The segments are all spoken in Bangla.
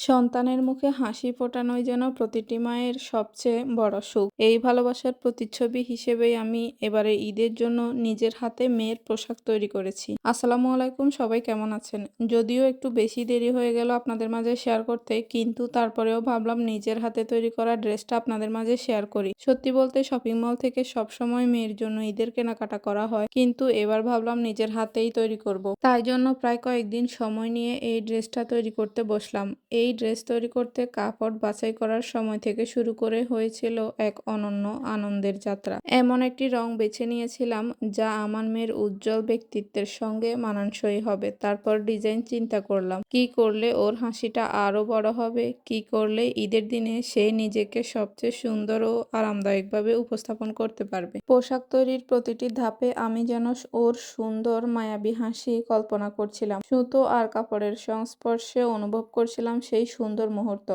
সন্তানের মুখে হাসি ফোটানোই যেন প্রতিটি মায়ের সবচেয়ে বড় সুখ। এই ভালোবাসার প্রতিচ্ছবি হিসেবেই আমি এবারে ঈদের জন্য নিজের হাতে মেয়ের পোশাক তৈরি করেছি। আসসালামু আলাইকুম, সবাই কেমন আছেন? যদিও একটু বেশি দেরি হয়ে গেল আপনাদের মাঝে শেয়ার করতে, কিন্তু তারপরেও ভাবলাম নিজের হাতে তৈরি করা ড্রেসটা আপনাদের মাঝে শেয়ার করি। সত্যি বলতে শপিং মল থেকে সবসময় মেয়ের জন্য ঈদের কেনাকাটা করা হয়, কিন্তু এবার ভাবলাম নিজের হাতেই তৈরি করব। তাই জন্য প্রায় কয়েকদিন সময় নিয়ে এই ড্রেসটা তৈরি করতে বসলাম। এই ড্রেস তৈরি করতে কাপড় বাছাই করার সময় থেকে শুরু করে হয়েছিল এক অনন্য আনন্দের যাত্রা। এমন একটি রং বেছে নিয়েছিলাম যা আমার মেয়ের উজ্জ্বল ব্যক্তিত্বের সঙ্গে মানানসই হবে। তারপর ডিজাইন চিন্তা করলাম, কি করলে ওর হাসিটা আরো বড় হবে, কি করলে ঈদের দিনে সে নিজেকে সবচেয়ে সুন্দর ও আরামদায়কভাবে উপস্থাপন করতে পারবে। পোশাক তৈরির প্রতিটি ধাপে আমি যেন ওর সুন্দর মায়াবী হাসি কল্পনা করছিলাম। সুতো আর কাপড়ের সংস্পর্শে অনুভব করছিলাম সেই সুন্দর মুহূর্ত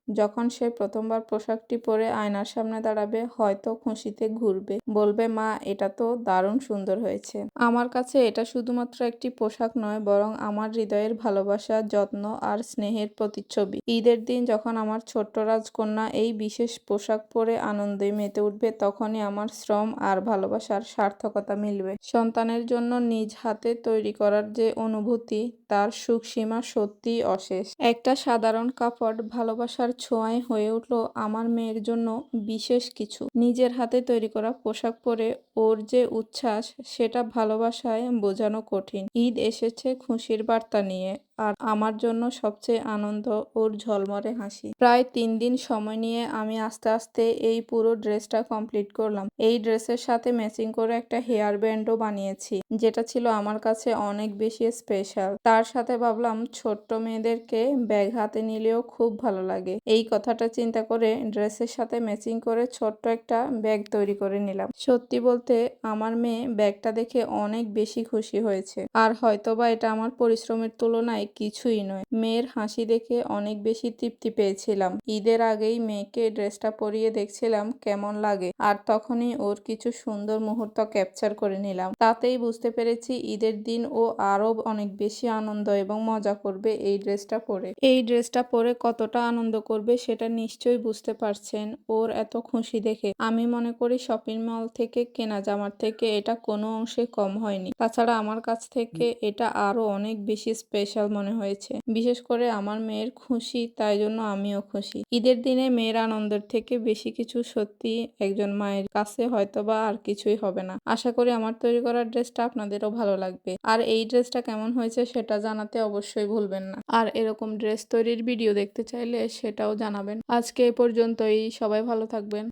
যখন সে প্রথমবার পোশাকটি পরে আয়নার সামনে দাঁড়াবে, হয়তো খুশিতে ঘুরবে, বলবে, মা এটা তো দারুণ সুন্দর হয়েছে। আমার কাছে এটা শুধুমাত্র একটি পোশাক নয়, বরং আমার হৃদয়ের ভালোবাসা, যত্ন আর স্নেহের প্রতিচ্ছবি। ঈদের দিন যখন আমার ছোট্ট রাজকন্যা এই বিশেষ পোশাক পরে আনন্দে মেতে উঠবে, তখনই আমার শ্রম আর ভালোবাসার সার্থকতা মিলবে। সন্তানের জন্য নিজ হাতে তৈরি করার যে অনুভূতি, তার সুখ সীমা সত্যিই অশেষ। একটা সাধারণ কাপড় ভালোবাসার ছোঁয়ায় হয়ে উঠল আমার মেয়ের জন্য বিশেষ কিছু। নিজের হাতে তৈরি করা পোশাক পরে ওর যে উচ্ছ্বাস, সেটা ভালোবাসায় বোঝানো কঠিন। ঈদ এসেছে খুশির বার্তা নিয়ে, আর আমার জন্য সবচেয়ে আনন্দ ওর ঝলমলে হাসি। প্রায় 3 দিন সময় নিয়ে আমি আস্তে আস্তে এই পুরো ড্রেসটা কমপ্লিট করলাম। এই ড্রেসের সাথে ম্যাচিং করে একটা হেয়ার ব্যান্ডও বানিয়েছি, যেটা ছিল আমার কাছে অনেক বেশি স্পেশাল। তার সাথে ভাবলাম ছোট্ট মেয়েদেরকে ব্যাগ হাতে নিলেও খুব ভালো লাগে। এই কথাটা চিন্তা করে ড্রেসের সাথে ম্যাচিং করে ছোট্ট একটা ব্যাগ তৈরি করে নিলাম। সত্যি বলতে আমার মেয়ে ব্যাগটা দেখে অনেক বেশি খুশি হয়েছে, আর হয়তোবা এটা আমার পরিশ্রমের তুলনায় কিছুই নয়। মেয়ের হাসি দেখে অনেক বেশি তৃপ্তি পেয়েছিলাম। ঈদের আগেই মেয়েকে ড্রেসটা পরিয়ে দেখছিলাম কেমন লাগে, আর তখনই ওর কিছু সুন্দর মুহূর্ত ক্যাপচার করে নিলাম। তাতেই বুঝতে পেরেছি ঈদের দিন ও আরো অনেক বেশি আনন্দ এবং মজা করবে এই ড্রেসটা পরে। এই ড্রেসটা পরে কতটা আনন্দ করবে সেটা নিশ্চয়ই বুঝতে পারছেন। ওর এত খুশি দেখে আমি মনে করি শপিং মল থেকে কেনা জামার থেকে এটা কোনো অংশে কম হয়নি। তাছাড়া আমার কাছ থেকে এটা আরো অনেক বেশি স্পেশাল মনে হয়েছে। বিশেষ করে আমার মেয়ের খুশি, তাই জন্য আমিও খুশি। ঈদের দিনে মেয়ের আনন্দের থেকে বেশি কিছু সত্যি একজন মায়ের কাছে হয়তোবা আর কিছুই হবে না। আশা করি আমার তৈরি করা ড্রেসটা আপনাদেরও ভালো লাগবে, আর এই ড্রেসটা কেমন হয়েছে সেটা জানাতে অবশ্যই ভুলবেন না। আর এরকম ড্রেস তৈরির ভিডিও দেখতে চাইলে সেটাও জানাবেন। আজকে এ পর্যন্তই, সবাই ভালো থাকবেন।